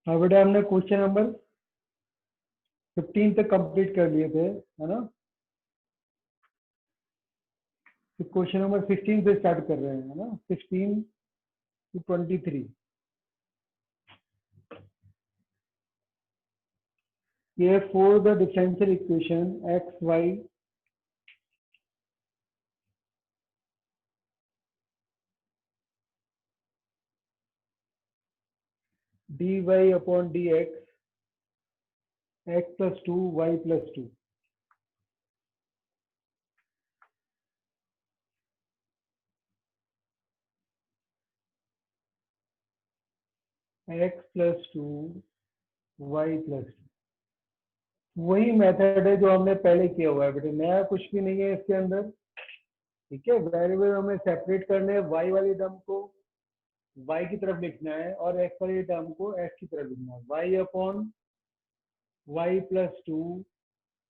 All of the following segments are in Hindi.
हाँ बेटा, हमने क्वेश्चन नंबर 15 तक कंप्लीट कर लिए थे, है ना। तो क्वेश्चन नंबर 16 से स्टार्ट कर रहे हैं, है ना। 16 to 23। ये for the differential equation x y d y upon d x plus 2 y plus 2। X plus 2 y plus 2, वही मेथड है जो हमने पहले किया हुआ है बेटे, नया कुछ भी नहीं है इसके अंदर। ठीक है, वेरिएबल हमें सेपरेट करने हैं, वाई वाली टर्म को y की तरफ लिखना है और x वाली टर्म को x की तरफ लिखना है। y अपॉन वाई प्लस 2,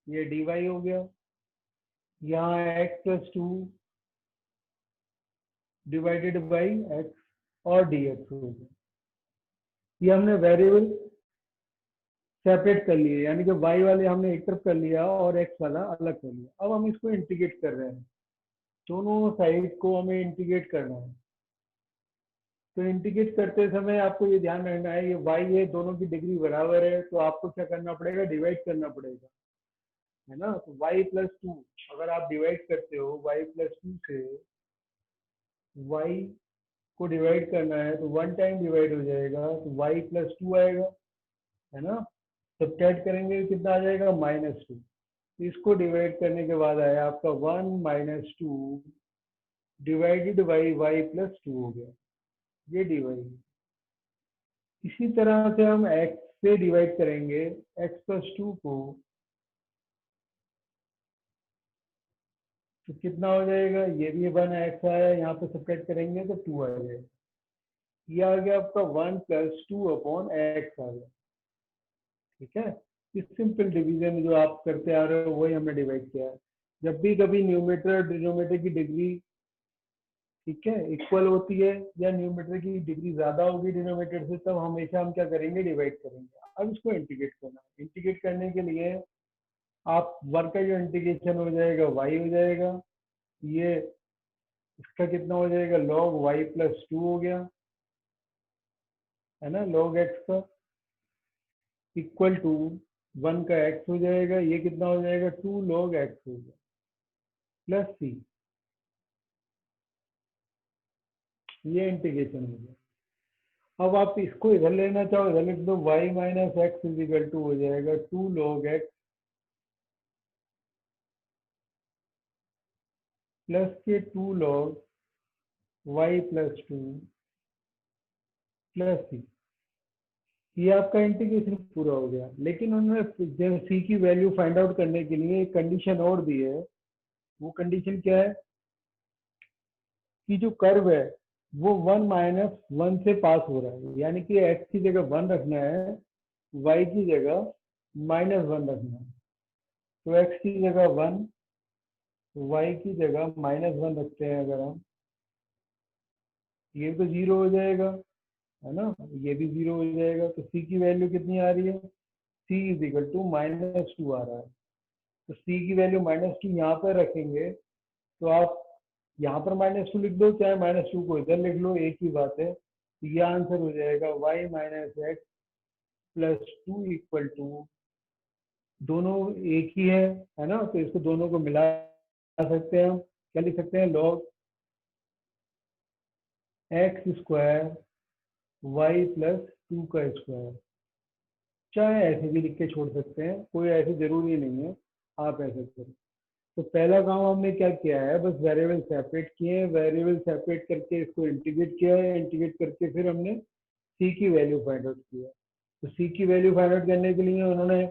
ये dy हो गया। यहाँ x plus 2 divided by x और dx हो गया। ये हमने वेरिएबल सेपरेट कर लिए, यानी कि y वाले हमने एक तरफ कर लिया और x वाला अलग कर लिया। अब हम इसको इंटीग्रेट कर रहे हैं, दोनों साइड को हमें इंटीग्रेट करना है। तो इंटीग्रेट करते समय आपको ये ध्यान रखना है, ये y है, दोनों की डिग्री बराबर है, तो आपको क्या करना पड़ेगा, डिवाइड करना पड़ेगा, है ना। तो y प्लस 2 अगर आप डिवाइड करते हो, y प्लस 2 से y को डिवाइड करना है तो 1 टाइम डिवाइड हो जाएगा, तो y प्लस 2 आएगा, है ना। सब्ट्रैक्ट करेंगे तो कितना आ जाएगा, -2। इसको डिवाइड करने के बाद आया आपका 1 minus 2 divided by y plus 2 हो गया, ये डिवाइड। इसी तरह से हम x से डिवाइड करेंगे, x प्लस 2 को, तो कितना हो जाएगा, ये भी 1x आया, यहाँ पे सब्ट्रैक्ट करेंगे तो 2 आ जाएगा। ये आ गया आपका 1 प्लस 2 अपॉन एक्स आ गया। ठीक है, इस सिंपल डिवीजन जो आप करते आ रहे हो वही हमने डिवाइड किया है। जब भी कभी न्यूमेटर और डिनोमिनेटर की डिग्री, ठीक है, इक्वल होती है या न्यूमेटर की डिग्री ज्यादा होगी डिनोमिनेटर से, तब हमेशा हम क्या करेंगे, डिवाइड करेंगे। अब इसको इंटीग्रेट करना है। इंटीग्रेट करने के लिए आप वर्क का जो इंटीग्रेशन हो जाएगा y हो जाएगा, ये इसका कितना हो जाएगा, log y प्लस 2 हो गया, है ना, log x का इक्वल टू 1 का x हो जाएगा, ये कितना हो जाएगा, 2 log x हो गया, प्लस c, ये इंटीग्रेशन हो गया। अब आप इसको इधर लेना चाहो, इधर लिख दो, y minus x equal to हो जाएगा 2 log x प्लस के 2 log y plus 2 plus c। ये आपका इंटीग्रेशन पूरा हो गया। लेकिन उन्होंने सी की वैल्यू फाइंड आउट करने के लिए एक कंडीशन और दी है। वो कंडीशन क्या है कि जो कर्व है वो 1 माइनस 1 से पास हो रहा है, यानी कि x की जगह 1 रखना है, y की जगह -1 रखना है। तो x की जगह 1, y की जगह -1 रखते हैं अगर हम, ये तो 0 हो जाएगा, है ना, ये भी 0 हो जाएगा। तो c की वैल्यू कितनी आ रही है, c इजिकल टू -2 आ रहा है। तो c की वैल्यू -2 यहाँ पर रखेंगे, तो आप यहाँ पर -2 लिख दो, चाहे -2 को इधर लिख लो, एक ही बात है। तो ये आंसर हो जाएगा y minus x plus 2 equal to, दोनों एक ही है ना, तो इसको दोनों को मिला सकते हैं हम। क्या लिख सकते हैं, log x square y plus 2 का स्क्वायर। चाहे ऐसे भी लिख के छोड़ सकते हैं, कोई ऐसे जरूरी नहीं है, आप ऐसे करें। तो पहला काम हमने क्या किया है, बस वेरिएबल सेपरेट किए हैं, वेरिएबल सेपरेट करके इसको इंटीग्रेट किया है, इंटीग्रेट करके फिर हमने सी की वैल्यू फाइंड आउट किया। तो सी की वैल्यू फाइंड आउट करने के लिए उन्होंने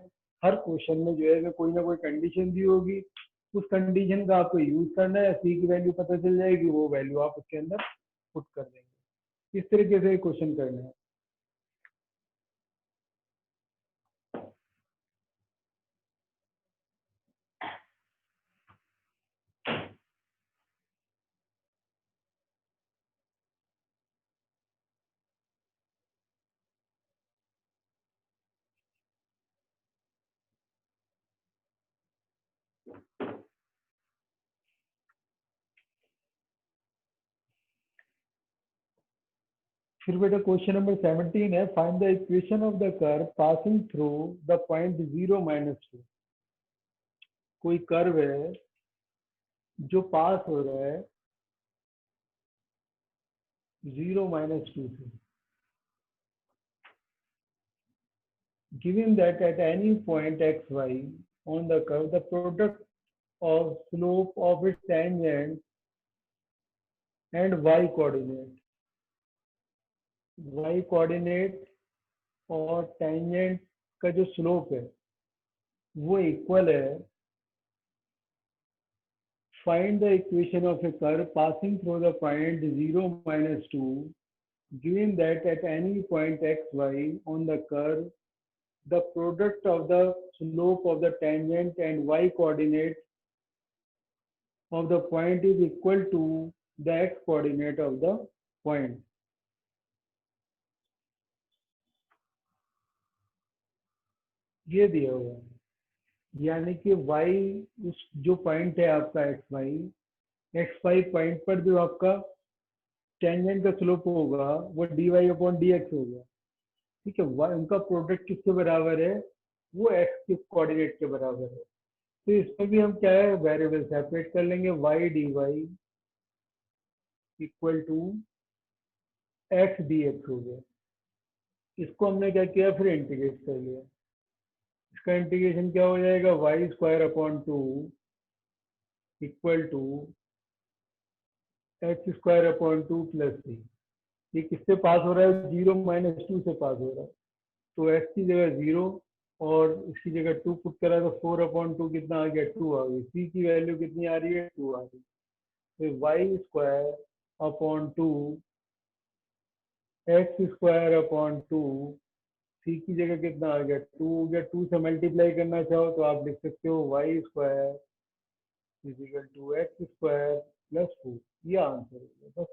हर क्वेश्चन में जो है कोई ना कोई कंडीशन दी होगी, उस कंडीशन का आपको यूज करना है, सी की वैल्यू पता चल जाएगी, वो वैल्यू आप उसके अंदर पुट कर देंगे। इस तरीके से क्वेश्चन करना है। फिर बेटा क्वेश्चन नंबर 17 है, find the equation of the curve passing through the point 0 - 2। कोई कर्व है जो पास हो रहा है 0 - 2 से। Given that at any point x y on the curve, the product of slope of its tangent and y coordinate और tangent का जो स्लोप है वो इक्वल है। Find the equation of a curve passing through the point 0 - 2 given that at any point x y on the curve the product of the slope of the tangent and y coordinate of the point is equal to the x coordinate of the point। ये दिया हुआ है, यानी कि y उस जो पॉइंट है आपका x y पॉइंट पर जो आपका टेंजेंट का स्लोप होगा वो dy/dx होगा। ठीक है, उनका प्रोडक्ट किसके बराबर है, वो x के कोऑर्डिनेट के बराबर है। तो इसमें भी हम क्या है, वेरिएबल सेपरेट कर लेंगे, y dy equal to x dx हो गया। इसको हमने क्या किया, फिर इंटीग्रेट कर लिया। इसका इंटीग्रेशन क्या हो जाएगा, y² / 2 इक्वल टू x² / 2 + 3। ये किससे पास हो रहा है, 0 - 2 से पास हो रहा है। तो x की जगह 0 और इसकी जगह 2 पुट करा तो 4/2 कितना आ गया, 2 आ गई। c की वैल्यू कितनी आ रही है, 2 आ गई। तो y² / 2 x² / 2 c की जगह कितना आ गया, 2 हो गया। 2 से मल्टीप्लाई करना चाहो तो आप लिख सकते हो y² = x² + 2। ये आंसर है बस।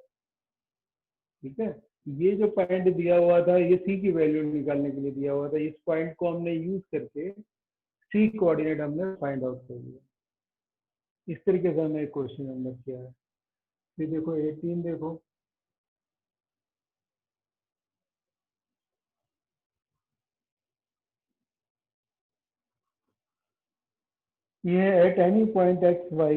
ठीक है, ये जो पॉइंट दिया हुआ था ये सी की वैल्यू निकालने के लिए दिया हुआ था। इस पॉइंट को हमने यूज करके सी कोऑर्डिनेट हमने फाइंड आउट कर लिया। इस तरीके से हमने क्वेश्चन नंबर किया है। फिर देखो 18 देखो, ये at any point x y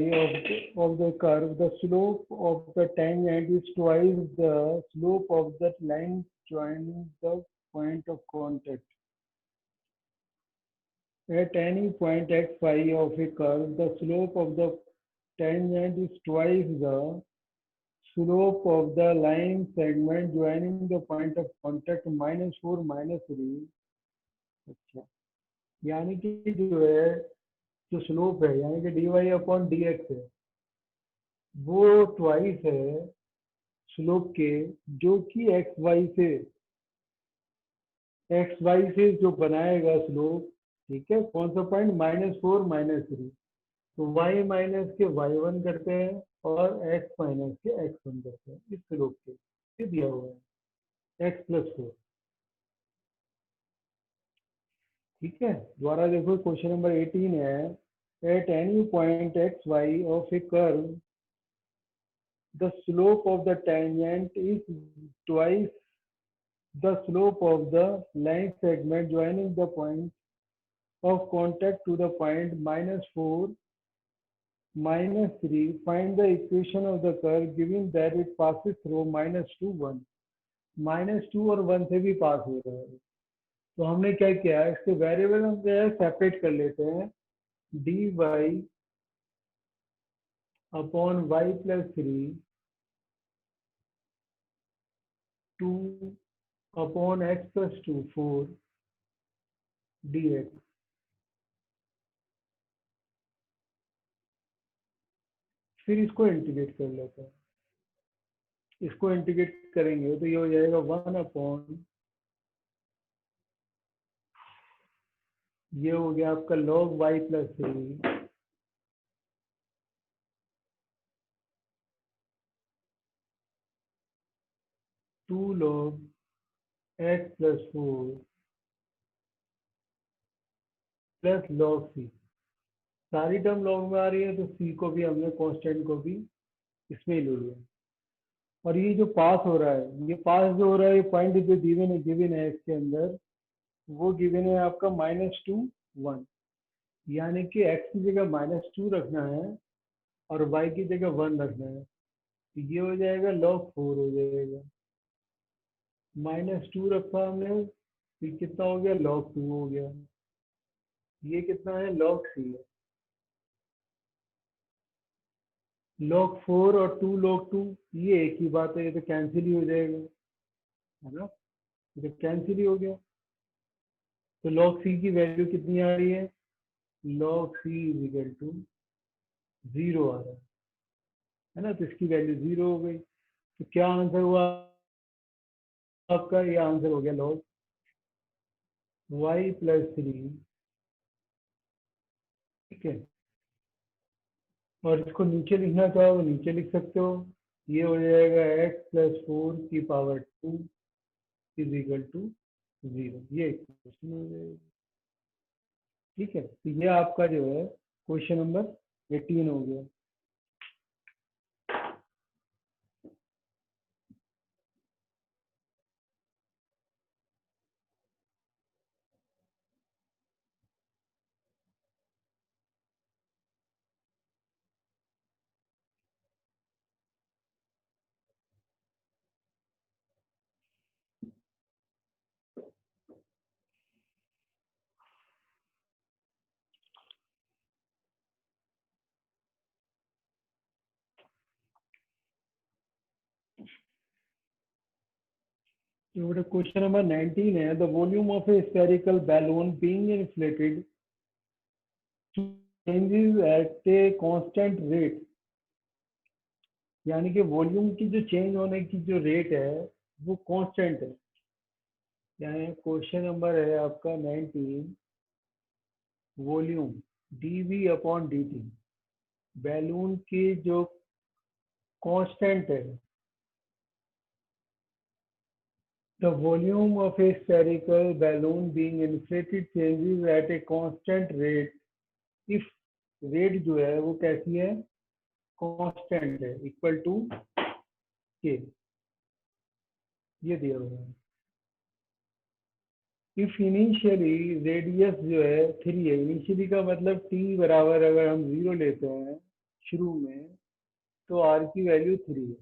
of the curve the slope of the tangent is twice the slope of that line joining the point of contact। At any point x y of a curve the slope of the tangent is twice the slope of the line segment joining the point of contact -4 - 3। अच्छा, यानी कि जो है, जो स्लोप है यानी कि dy/dx है, वो ट्वाइस है स्लोप के जो कि एक्स वाई से जो बनाएगा स्लोप। ठीक है, कौन सा पॉइंट, -4 - 3। तो y माइनस के y1 करते हैं और x माइनस के x1 करते हैं इस स्लोप के। ये दिया हुआ है x + 4। ठीक है, दोबारा देखो क्वेश्चन नंबर 18 है, at any point x y of a curve the slope of the tangent is twice the slope of the line segment joining the point of contact to the point -4 - 3। Find the equation of the curve given that it passes through -2 1। -2 और 1 से भी पास हो रहा है। तो हमने क्या किया, इसके वेरिएबल हम जो है सेपरेट कर लेते हैं, dy/y+3 2/x+2 4 dx। फिर इसको इंटीग्रेट कर लेते हैं। इसको इंटीग्रेट करेंगे तो ये हो जाएगा 1/, ये हो गया आपका log y+3 2 log x+4 plus log c। सारी टर्म लॉग में आ रही है तो c को भी हमने कांस्टेंट को भी इसमें ले लिया। और ये जो पास हो रहा है, ये पास जो हो रहा है, ये पॉइंट जो गिवन है इसके अंदर, वो गिवन है आपका -2 1। यानी कि x की जगह -2 रखना है और y की जगह 1 रखना है। तो ये हो जाएगा log 4 हो जाएगा। -2 रखा हमने, फिर कितना हो गया, log 2 हो गया। ये कितना है, log 3 है। log 4 और 2 log 2 ये एक ही बात है, ये तो कैंसिल ही हो जाएगा, है ना। ये तो कैंसिल ही हो गया। तो log 3 की वैल्यू कितनी आ रही है, log 3 इजिकल टू 0 आ रहा है ना। तो इसकी वैल्यू 0 हो गई। तो क्या आंसर हुआ आपका, ये आंसर हो गया log y+3। ठीक है। और इसको नीचे लिखना चाहो तो नीचे लिख सकते हो। ये हो जाएगा x+4 की पावर 2 इजिकल टू 0। ये क्वेश्चन हो जाएगा। ठीक है, तो ये आपका जो है क्वेश्चन नंबर 18 हो गया। तो बेटा क्वेश्चन नंबर 19 है, the volume of A spherical balloon being inflated changes at a constant rate. यानी कि वॉल्यूम की जो चेंज होने की जो रेट है वो कांस्टेंट है। यानी क्वेश्चन नंबर है आपका 19, वॉल्यूम dV/dt बैलून की जो कांस्टेंट है। The volume of a spherical balloon being inflated changes at a constant rate if rate जो है वो कैसी है, constant है, इक्वल टू k। ये दिया हुआ है। इफ इनिशियली रेडियस जो है 3 है, इनिशियली का मतलब t बराबर अगर हम 0 लेते हैं शुरू में, तो r की वैल्यू 3 है,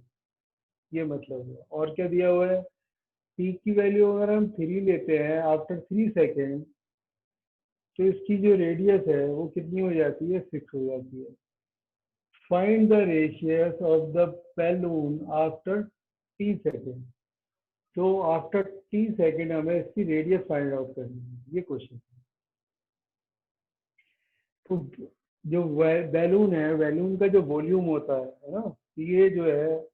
ये मतलब है। और क्या दिया हुआ है, t की वैल्यू अगर हम 3 लेते हैं आफ्टर 3 सेकेंड, तो इसकी जो रेडियस है वो कितनी हो जाती है, 6 हो जाती है। Find the radius of the balloon after t second. तो आफ्टर t सेकेंड हमें इसकी रेडियस फाइंड आउट करनी है, ये क्वेश्चन। तो जो बैलून है, बैलून का जो वॉल्यूम होता है ना, ये जो है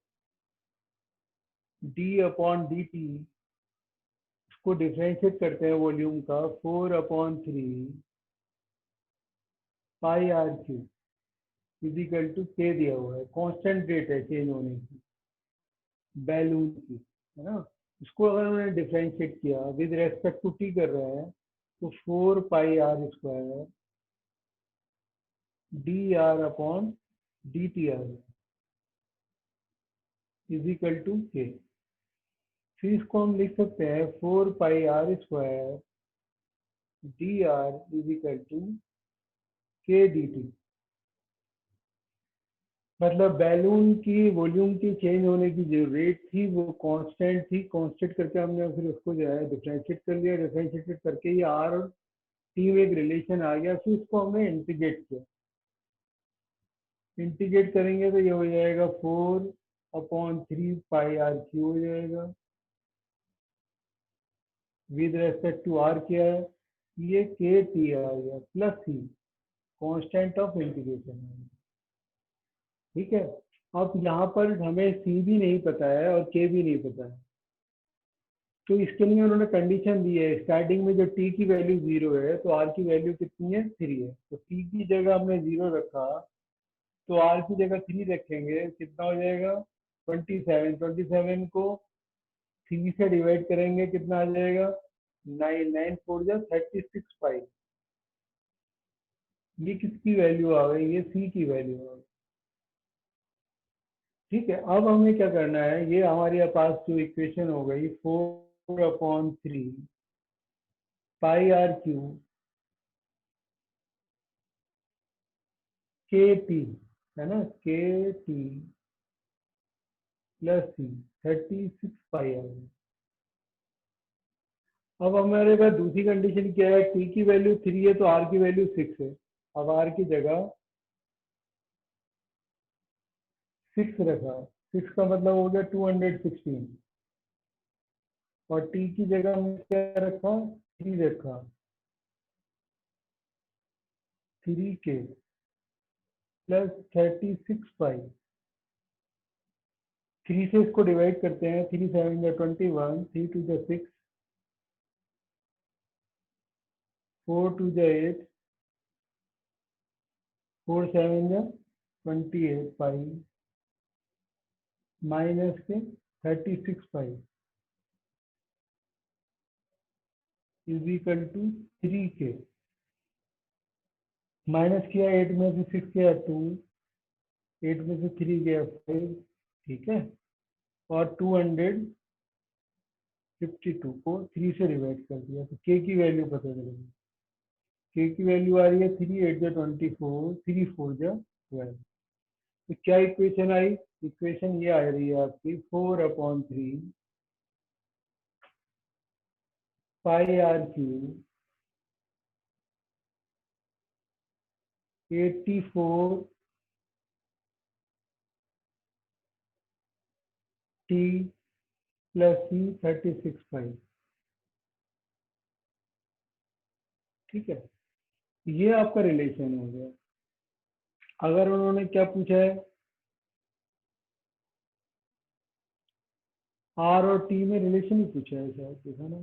d/dt, इसको डिफरेंशिएट करते हैं वॉल्यूम का 4/3 πr³ इजिकल टू k दिया हुआ है। कांस्टेंट रेट है चेंज होने की बैलून की, है ना। इसको अगर उन्होंने डिफरेंशिएट किया विद रेस्पेक्ट टू टी कर रहे हैं, तो 4πr² dr/dt आ गया इजिकल टू k। फिर इसको हम लिख सकते हैं 4πr² dr equal to k dt। मतलब बैलून की वॉल्यूम की चेंज होने की जो रेट थी वो कांस्टेंट थी, कांस्टेंट करके हमने फिर उसको जो है डिफरेंशिएट कर लिया, डिफरेंशिएट करके ये आर और टी में एक रिलेशन आ गया। फिर इसको हमने इंटीग्रेट किया, इंटीग्रेट करेंगे तो ये हो जाएगा 4/3 πr³ हो जाएगा। विद रेस्पेक्ट टू आर क्या है, ये के टी आ गया plus c, constant of integration. ठीक है। अब यहाँ पर हमें सी भी नहीं पता है और के भी नहीं पता है, तो इसके लिए उन्होंने कंडीशन दी है स्टार्टिंग में, जो टी की वैल्यू 0 है तो आर की वैल्यू कितनी है, 3 है। तो टी की जगह हमने 0 रखा, तो आर की जगह 3 रखेंगे, कितना हो जाएगा 27। 27 को 3 से डिवाइड करेंगे, कितना आ जाएगा 9, 9 4 जा 36 5। ये किसकी वैल्यू आ गई, ये सी की वैल्यू आ गई। ठीक है, अब हमें क्या करना है, ये हमारे पास जो इक्वेशन हो गई 4/3 pi r cube k t, है ना, k t plus c 36 pi r. अब हमारे पास दूसरी कंडीशन क्या है, टी की वैल्यू 3 है तो आर की वैल्यू 6 है। अब आर की जगह 6 रखा, 6 का मतलब हो गया 216, और टी की जगह हमने क्या रखा, 3 रखा, 3 के प्लस 36 पाई। 3 से इसको डिवाइड करते हैं, 3 7 जा 21, 3 2 जा 6, 4 2 जा 8, 4 7 जा 28 पाई माइनस के 36 पाई इज इक्वल टू 3 के। माइनस किया, 8 में से 6 गया 2, 8 में से 3 गया 5, ठीक है, और 252 को 3 से डिवाइड कर दिया तो के की वैल्यू पता चलेगी। के की वैल्यू आ रही है 3 8 जा 24, 3 4 जा 12। तो क्या इक्वेशन आई, इक्वेशन ये आ रही है आपकी 4/3 pi r Q 84 T plus c 36 पाई। ठीक है, ये आपका रिलेशन हो गया। अगर उन्होंने क्या पूछा है, आर और टी में रिलेशन ही पूछा है शायद, देखा ना।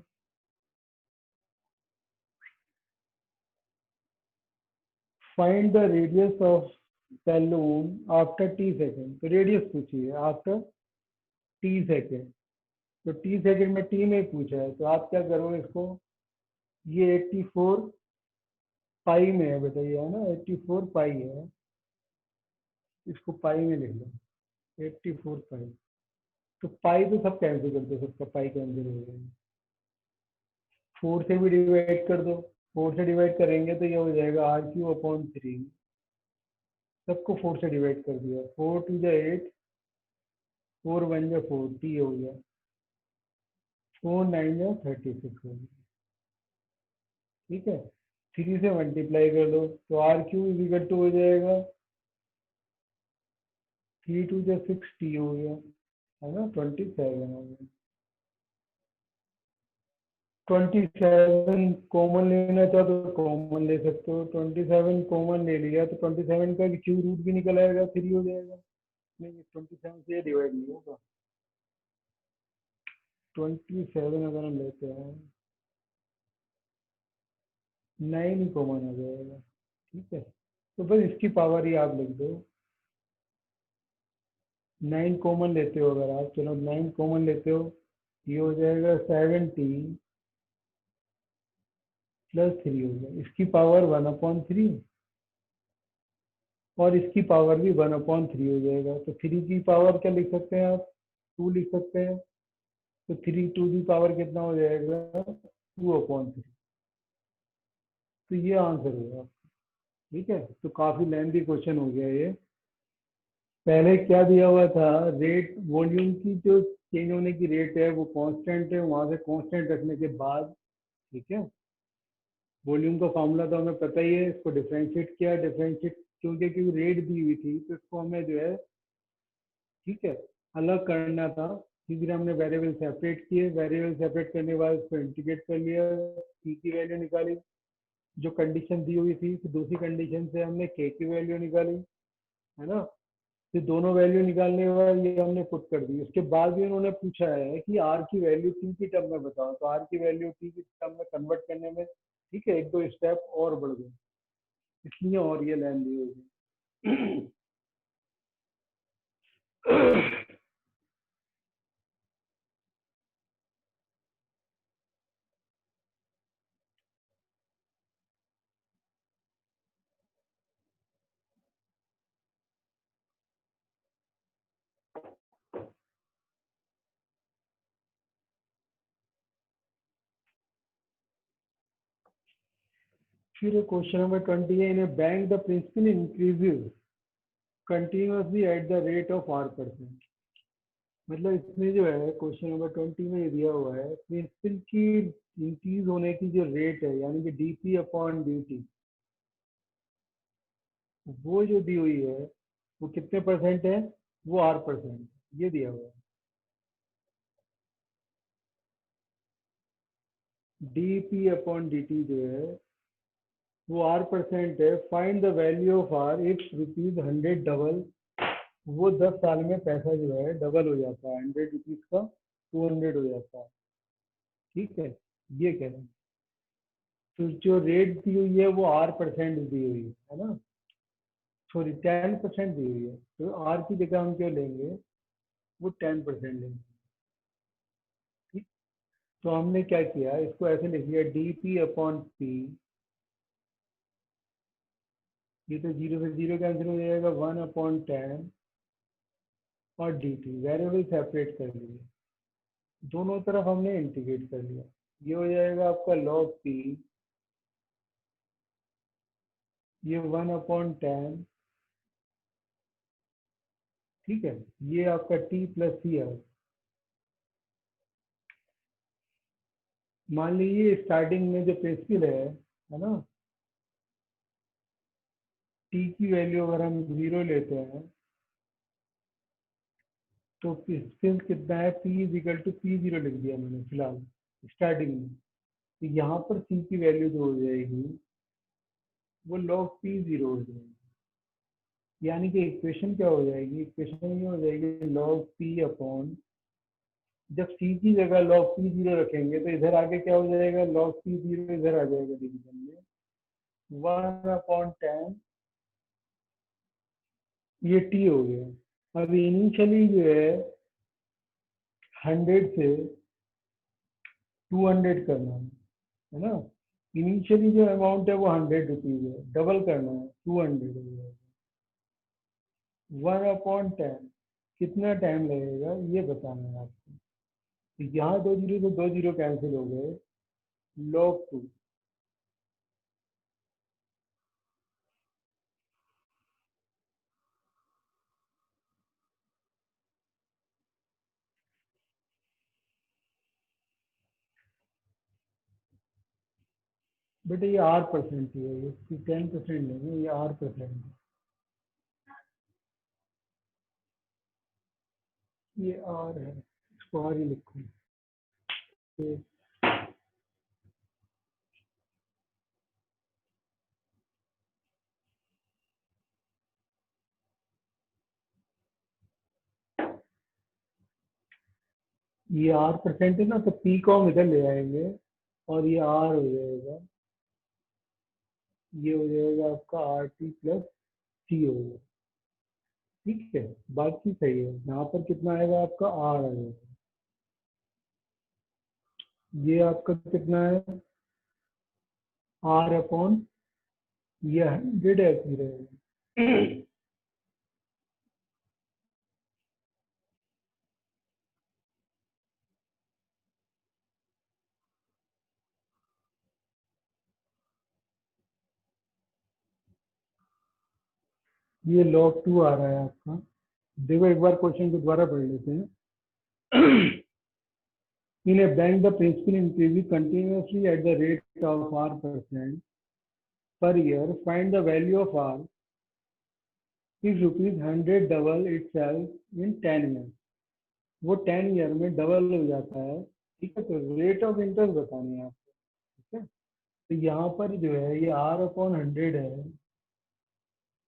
Find the radius of balloon after T second, तो रेडियस पूछिए आफ्टर टी सेकेंड। तो टी सेकेंड में टी में पूछा है, तो आप क्या करो इसको, ये 84 पाई में है बेटा, ये है ना 84 पाई है, इसको पाई में लिख लो, 84 पाई। तो पाई तो सब कैंसिल कर दो, सबका पाई कैंसिल हो जाएगा। 4 से भी डिवाइड कर दो, 4 से डिवाइड करेंगे तो ये हो जाएगा R³ अपॉन 3। सबको 4 से डिवाइड कर दिया, 4 2 जा 8, 4 1 जा 4, टी हो गया, 4 9 जा 36 हो गया। ठीक है, 3 से मल्टीप्लाई कर दो तो R³ हो जाएगा 3 2 जा 6, टी हो गया, है ना, 27 हो गया। 27 कॉमन लेना चाहो तो कॉमन ले सकते हो, 27 कॉमन ले लिया तो 27 का क्यू रूट भी निकल आएगा, 3 हो जाएगा। नहीं, 27 से डिवाइड नहीं होगा, 27 अगर हम लेते हैं 9 ही कॉमन हो जाएगा। ठीक है, तो बस इसकी पावर ही आप लिख दो, 9 कॉमन लेते हो अगर आप, चलो 9 कॉमन लेते हो, ये हो जाएगा 70 + 3 हो गया, इसकी पावर 1/3, और इसकी पावर भी 1/3 हो जाएगा। तो 3 की पावर क्या लिख सकते हैं आप, 2 लिख सकते हैं। तो 3 2 की पावर कितना हो जाएगा, 2/3। तो ये आंसर होगा। ठीक है, तो काफी लेंथी क्वेश्चन हो गया ये। पहले क्या दिया हुआ था, रेट वॉल्यूम की जो चेंज होने की रेट है वो कांस्टेंट है, वहां से कांस्टेंट रखने के बाद, ठीक है, वॉल्यूम का फॉर्मूला तो हमें पता ही है, इसको डिफरेंशिएट किया, डिफरेंशिएट क्योंकि रेट दी हुई थी तो इसको हमें जो है, ठीक है, अलग करना था, फिर हमने वेरिएबल सेपरेट किए, वेरिएबल सेपरेट करने के बाद इसको इंटीग्रेट कर लिया, टी की वैल्यू निकाली, जो कंडीशन दी हुई थी, फिर दूसरी कंडीशन से हमने के की वैल्यू निकाली, है ना, फिर दोनों वैल्यू निकालने के बाद ये हमने पुट कर दी। उसके बाद भी उन्होंने पूछा है कि आर की वैल्यू टी की टर्म में बताओ, तो आर की वैल्यू टी की टर्म में कन्वर्ट करने में, ठीक है, 1 2 स्टेप और बढ़ गए, इसलिए और ये लाइन दी होगी। फिर क्वेश्चन नंबर 20 है, in a bank the principal increases continuously at the rate of R%। मतलब इसमें जो है क्वेश्चन नंबर 20 में ये दिया हुआ है प्रिंसिपल की इंक्रीज होने की जो रेट है यानी कि DP/DT, वो जो दी हुई है वो कितने परसेंट है, वो R%, ये दिया हुआ है। DP/DT जो है वो R% है। Find the value of R if ₹100 double, वो 10 साल में पैसा जो है डबल हो जाता है, 100 रुपीज का 200 हो जाता है। ठीक है, ये कह रहे हैं। तो जो रेट दी हुई है वो R% दी हुई है ना, सॉरी 10% दी हुई है, तो R की जगह हम क्या लेंगे, वो 10% लेंगे। ठीक, तो हमने क्या किया, इसको ऐसे लिख लिया DP/P, ये तो 0 से 0 कैंसिल हो जाएगा, 1/10 और DT वेरिएबल सेपरेट कर लिए, दोनों तरफ हमने इंटीग्रेट कर लिया। ये हो जाएगा आपका log P, ये 1/10, ठीक है, ये आपका T+C है। मान लीजिए स्टार्टिंग में जो प्रिंसिपल है ना, T की वैल्यू अगर हम 0 लेते हैं तो प्रिंसिपल कितना है, P=P0 लिख दिया मैंने फिलहाल स्टार्टिंग में। तो यहाँ पर C की वैल्यू जो हो जाएगी वो log P0 हो जाएगी, यानी कि इक्वेशन क्या हो जाएगी, इक्वेशन ये हो जाएगी log P/, जब C की जगह log P0 रखेंगे तो इधर आके क्या हो जाएगा, log P0 इधर आ जाएगा डिवीजन में, 1/10, ये T हो गया। अब इनिशियली जो है 100 से 200 करना है ना, इनिशियली जो अमाउंट है वो 100 रुपीज है, डबल करना है 200 हो जाएगा। 1/10 कितना टाइम लगेगा ये बताना है आपको। तो यहाँ 2 जीरो से 2 जीरो कैंसिल हो गए, log 2, बेटा ये R% ही है, इसकी 10% नहीं है, ये R% है, ये R है, इसको R ही लिखो। ये R% है ना, तो P को हम इधर ले आएंगे और ये R हो जाएगा, ये हो जाएगा आपका RT+C हो जाएगा। ठीक है, बाकी सही है, यहाँ पर कितना आएगा आपका R आएगा, ये आपका कितना है R/, ये 100 ऐसे ही रहेगा। ये log 2 आ रहा है आपका। देखो एक बार क्वेश्चन को दोबारा पढ़ लेते हैं। In a bank, the principal increases continuously at the rate of R% per year. Find the value of R if ₹100 double itself in 10 years. वो 10 ईयर में डबल हो जाता है। ठीक है, तो रेट ऑफ इंटरेस्ट बतानी है आपको। ठीक है, तो यहाँ पर जो है ये R/100 है,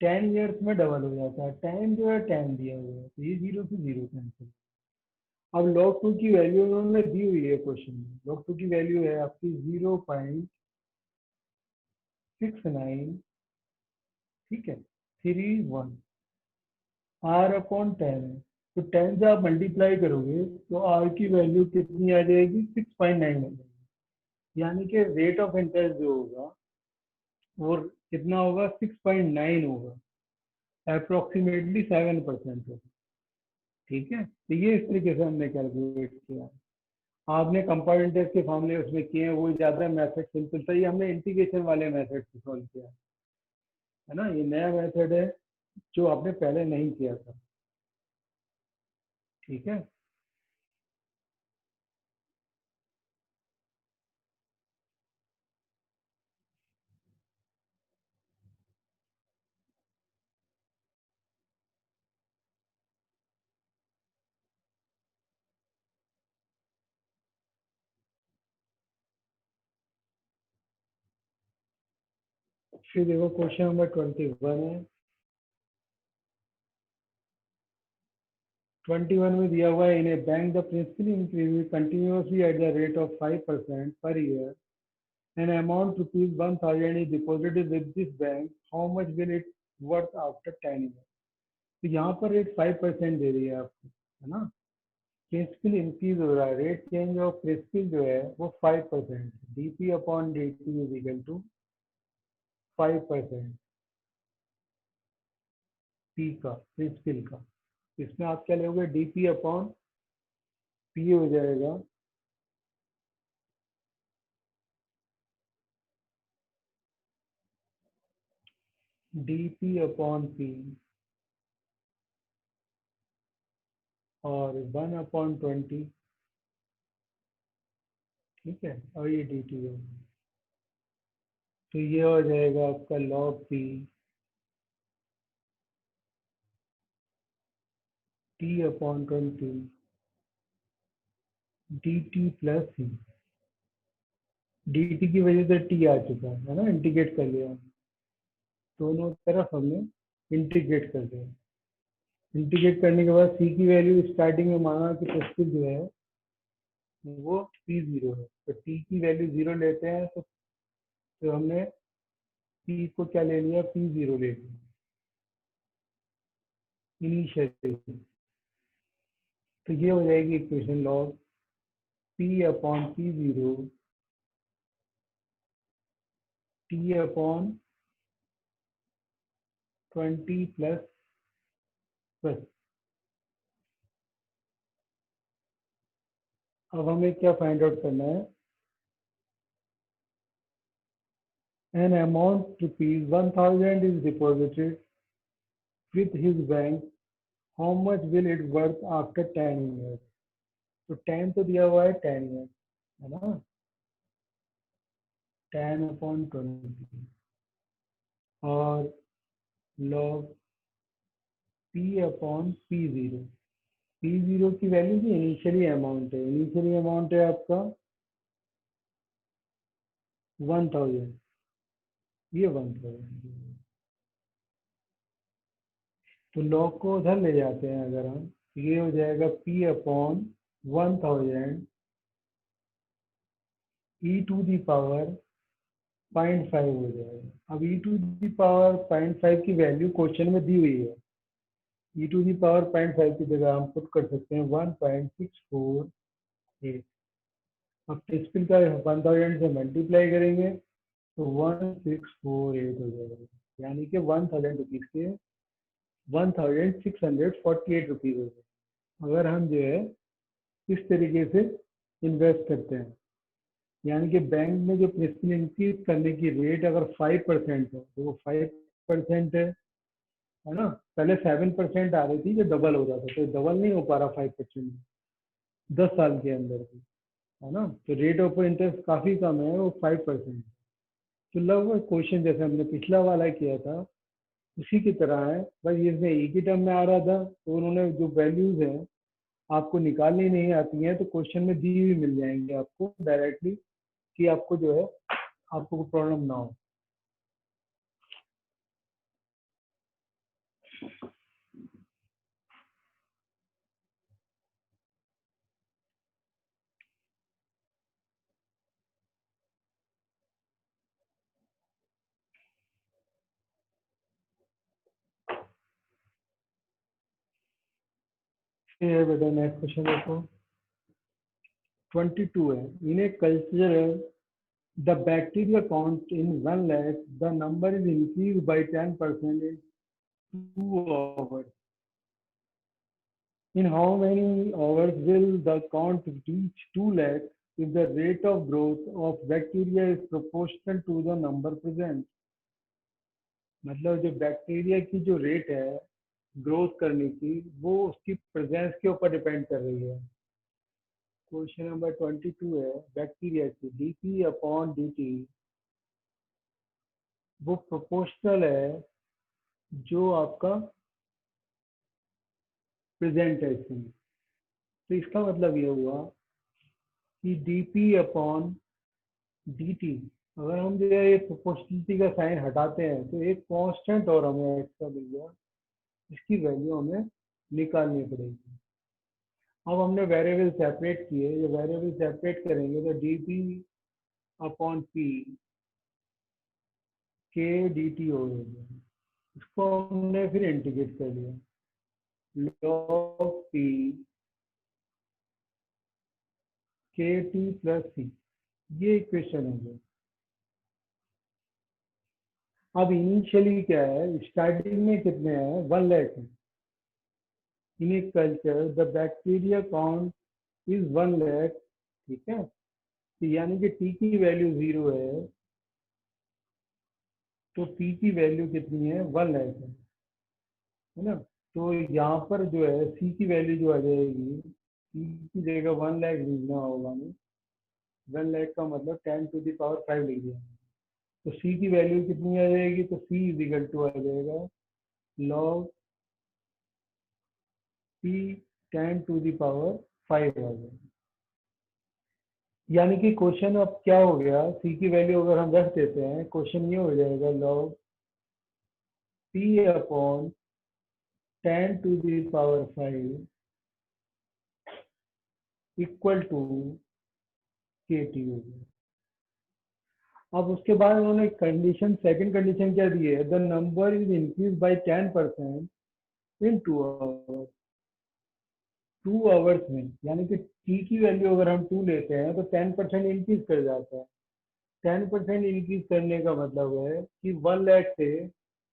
10 ईयर्स में डबल हो जाता है, टाइम जो है 10 दिया हुआ है, तो ये 0 से 0 कैंसिल। अब log 2 की वैल्यू उन्होंने दी हुई है क्वेश्चन में, log 2 की वैल्यू है आपकी 0.69, ठीक है, 31, R/10 है, तो 10 से आप मल्टीप्लाई करोगे तो R की वैल्यू कितनी आ जाएगी, 6.9 आ जाएगी, यानी कि रेट ऑफ इंटरेस्ट जो होगा वो कितना होगा, 6.9 होगा, अप्रोक्सीमेटली 7% होगा। ठीक है, तो ये इस तरीके से हमने कैलकुलेट किया। आपने कंपाउंड इंटरेस्ट के फॉर्मूले उसमें किए हैं, वो ज़्यादा मेथड सिंपल था। ये हमने इंटीग्रेशन वाले मेथड से सॉल्व किया है ना। ये नया मेथड है जो आपने पहले नहीं किया था। ठीक है, फिर देखो क्वेश्चन नंबर 21 है। 21 में दिया हुआ है, in a bank the principal increase continuously at the rate of 5% per year, an amount rupees 1000 is deposited with this bank, how much will it worth after 10 years? तो यहाँ पर रेट 5% दे रही है आपको, है ना। प्रिंसिपल इंक्रीज हो रहा है, रेट चेंज ऑफ प्रिंसिपल जो है वो 5%, dp upon dt is equal to 5% p का, प्रिंसिपल का। इसमें आप क्या लोगे, डीपी अपॉन पी हो जाएगा डीपी अपॉन पी, और 1/20। ठीक है, और ये डी है, तो ये हो जाएगा आपका log P T upon 20 D T plus C. D T की वजह से टी आ चुका है ना, इंटीग्रेट कर लिया दोनों तरफ हमने, इंटीग्रेट कर दिया। इंटीग्रेट करने के बाद सी की वैल्यू स्टार्टिंग में माना कि प्रिंसिपल जो है वो पी जीरो है, तो टी की वैल्यू जीरो लेते हैं, तो हमने पी को क्या ले लिया, पी जीरो ले लिया इनिशियली। तो ये हो जाएगी equation, log P upon P zero T upon 20 plus plus. अब हमें क्या फाइंड आउट करना है, an amount rupees 1000 is deposited with his bank, how much will it worth after 10 years? तो 10 तो दिया हुआ है 10 ईयर, है ना, 10/20 और log p upon P zero. P zero की वैल्यू की इनिशियली अमाउंट है, इनिशियली अमाउंट है आपका 1000, ये 1000। तो log को उधर ले जाते हैं अगर हम, ये हो जाएगा p upon 1000 e to the power 0.5 हो जाएगा। अब ई टू दी पावर 0.5 की वैल्यू क्वेश्चन में दी हुई है, ई टू दी पावर 0.5 की जगह हम पुट कर सकते हैं 1.648। अब प्रिंसिपल का 1000 से मल्टीप्लाई करेंगे तो 1648 हो जाएगा, यानी कि 1000 रुपीज़ के 1648 रुपीज़ हो गए अगर हम जो है इस तरीके से इन्वेस्ट करते हैं। यानी कि बैंक में जो प्रिंसिपल इंक्रीज करने की रेट अगर 5% है तो वो 5% है ना। पहले 7% आ रही थी जो डबल हो जाता, तो डबल नहीं हो पा रहा 5% में 10 साल के अंदर भी, है ना। तो रेट ऑफ इंटरेस्ट काफ़ी कम है, वो 5%। तो लगभग क्वेश्चन जैसे हमने पिछला वाला किया था उसी की तरह है, बस इसमें एक ही टर्म में आ रहा था, तो उन्होंने जो वैल्यूज हैं आपको निकालनी नहीं आती हैं तो क्वेश्चन में दी हुई मिल जाएंगे आपको डायरेक्टली, कि आपको जो है आपको प्रॉब्लम ना हो। ये बेटा नेक्स्ट क्वेश्चन देखो, 22 है। In a culture the bacteria count in 1 lakh, the number is increase by 10% in 2 hours. In how many hours will the count reach 2 lakh if the rate of growth of bacteria is proportional to the number present? मतलब जो बैक्टीरिया की जो रेट है ग्रोथ करने की वो उसकी प्रेजेंस के ऊपर डिपेंड कर रही है। क्वेश्चन नंबर 22 है बैक्टीरिया की dp अपॉन dt वो प्रोपोर्शनल है जो आपका प्रेजेंट है इसमें। तो इसका मतलब ये हुआ कि dp अपॉन dt अगर हम जो है ये प्रोपोर्शनलिटी का साइन हटाते हैं तो एक कांस्टेंट और हमें एक्स्ट्रा मिल गया, इसकी वैल्यू हमें निकालनी पड़ेगी। अब हमने वेरिएबल सेपरेट किए, ये वेरिएबल सेपरेट करेंगे तो dp अपॉन p के dt हो जाएगा। इसको हमने फिर इंटीग्रेट कर लिया log p के टी प्लस सी, ये इक्वेशन हो गई। अब इनिशियली क्या है, स्टार्टिंग में कितने हैं 1 लाख है। In a culture the bacteria count is 1 lakh, ठीक है। तो यानी कि टी की वैल्यू 0 है तो पी की वैल्यू कितनी है 1 लाख है ना। तो यहाँ पर जो है सी की वैल्यू जो आ जाएगी, सी की जगह 1 लाख लिखना होगा हमें। 1 लाख का मतलब 10⁵ लिख दिया। तो सी की वैल्यू कितनी आ जाएगी, तो सी इज इक्वल टू आ जाएगा log p 10⁵ आ जाएगा। यानी कि क्वेश्चन अब क्या हो गया, सी की वैल्यू अगर हम रख देते हैं क्वेश्चन ये हो जाएगा log p upon 10⁵ equal to k t हो गया। अब उसके बाद उन्होंने कंडीशन, सेकंड कंडीशन क्या दी है, the number is increase by 10% in 2 hours. 2 hours में, यानी कि टी की वैल्यू अगर हम 2 लेते हैं तो 10% इंक्रीज कर जाता है। 10% इंक्रीज करने का मतलब है कि 1 लाख थे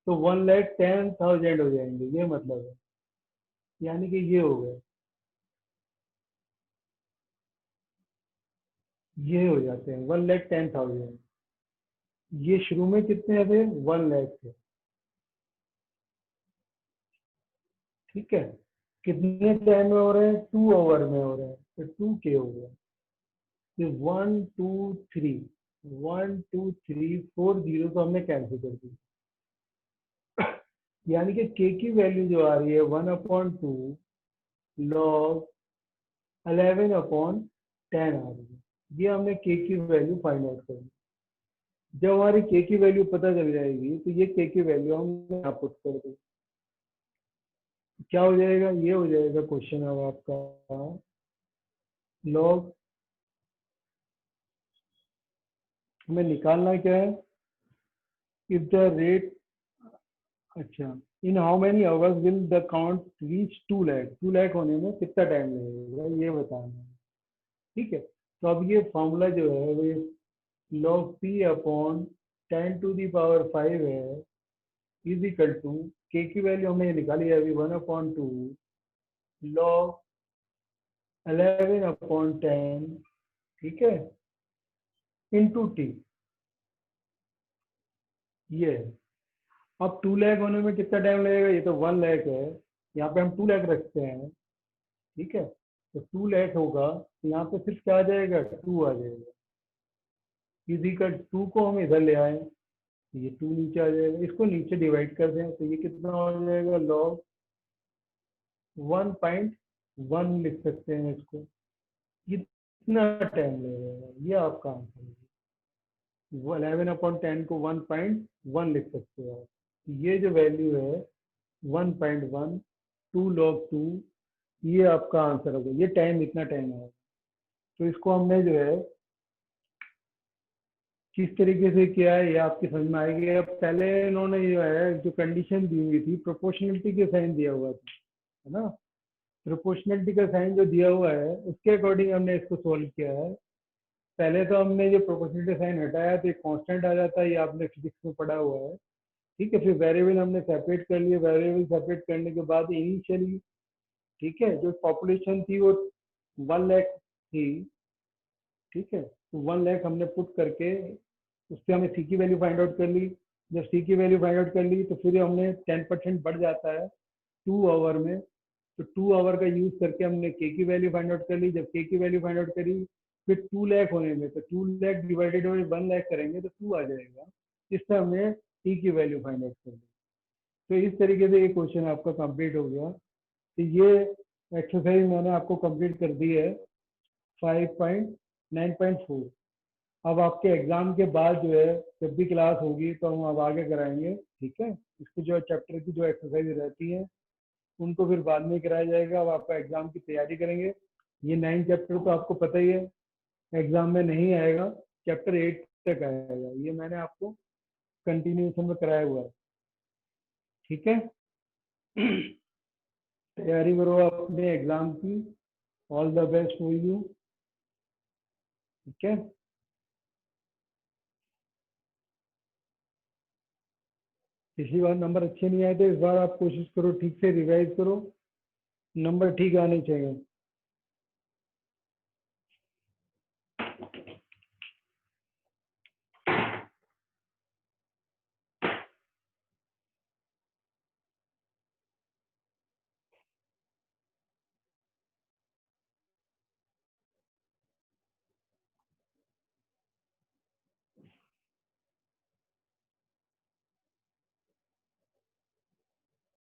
तो 1,10,000 हो जाएंगे, ये मतलब है। यानी कि ये हो गए, ये हो जाते हैं 1,10,000। ये शुरू में कितने थे 1 लाख थे, ठीक है। कितने टाइम में हो रहे हैं 2 आवर में हो रहे हैं, तो 2 के हो गया। तो 1 2 3 1 2 3 4 जीरो तो हमने कैंसिल कर दी। यानी कि के की वैल्यू जो आ रही है 1/2 log 11/10 आ रही है। ये हमने के की वैल्यू फाइंड आउट कर दी। जब हमारी के की वैल्यू पता चल जाएगी तो ये के की वैल्यू हम यहाँ पुट कर दें, क्या हो जाएगा, ये हो जाएगा क्वेश्चन अब आपका log, हमें निकालना क्या है, इफ द रेट, अच्छा, in how many hours will the count reach 2 lakh. 2 lakh होने में कितना टाइम लगेगा ये बताना है, ठीक है। तो अब ये फॉर्मूला जो है वो log p अपॉन 10⁵ है इज इक्वल टू, के की वैल्यू हमने निकाली है अभी 1/2 log 11/10, ठीक है, इंटू टी, ये है। अब 2 लाख होने में कितना टाइम लगेगा, ये तो 1 लाख है, यहाँ पे हम 2 लाख रखते हैं, ठीक है। तो 2 लाख होगा तो यहाँ पे सिर्फ क्या आ जाएगा 2 आ जाएगा। इजिकल 2 को हम इधर ले आए, ये 2 नीचे आ जाएगा, इसको नीचे डिवाइड कर दें तो ये कितना हो जाएगा log 1.1 लिख सकते हैं इसको। कितना टाइम लगेगा, ये आपका आंसर है। 11/10 को 1.1 लिख सकते हो आप। ये जो वैल्यू है 1.1 2 log 2, ये आपका आंसर होगा। ये टाइम, इतना टाइम है। तो इसको हमने जो है किस तरीके से किया है ये आपकी समझ में आएगी। अब पहले इन्होंने जो है जो कंडीशन दी हुई थी, प्रोपोर्शनलिटी के साइन दिया हुआ था, है ना। प्रोपोर्शनलिटी का साइन जो दिया हुआ है उसके अकॉर्डिंग हमने इसको सोल्व किया है। पहले तो हमने जो प्रोपोर्शनलिटी साइन हटाया तो एक कांस्टेंट आ जाता है, ये आपने फिजिक्स में पढ़ा हुआ है, ठीक है। फिर वेरिएबल हमने सेपरेट कर लिए, वेरिएबल सेपरेट करने के बाद इनिशियली ठीक है। जो पॉपुलेशन थी वो 1 लाख थी, ठीक है। तो 1 लाख हमने पुट करके उससे हमने सी की वैल्यू फाइंड आउट कर ली। जब सी की वैल्यू फाइंड आउट कर ली तो फिर हमने 10% बढ़ जाता है 2 आवर में, तो 2 आवर का यूज करके हमने के की वैल्यू फाइंड आउट कर ली। जब के की वैल्यू फाइंड आउट करी फिर 2 लाख होने में, तो 2 लाख डिवाइडेड बाई 1 लाख करेंगे तो 2 आ जाएगा। इससे हमने टी की वैल्यू फाइंड आउट कर ली। तो इस तरीके से ये क्वेश्चन आपका कंप्लीट हो गया। तो ये एक्सरसाइज मैंने आपको कंप्लीट कर दी है 5.9.4। अब आपके एग्जाम के बाद जो है जब भी क्लास होगी तो हम अब आगे कराएंगे, ठीक है। इसकी जो चैप्टर की जो एक्सरसाइज रहती है उनको फिर बाद में कराया जाएगा। अब आपका एग्जाम की तैयारी करेंगे। ये 9 चैप्टर तो आपको पता ही है एग्जाम में नहीं आएगा, चैप्टर 8 तक आएगा। ये मैंने आपको कंटिन्यूशन में कराया हुआ है, ठीक है। तैयारी करो अपने एग्जाम की। All the best for you, ठीक है। पिछली बार नंबर अच्छे नहीं आए थे, इस बार आप कोशिश करो ठीक से रिवाइज करो, नंबर ठीक आने चाहिए।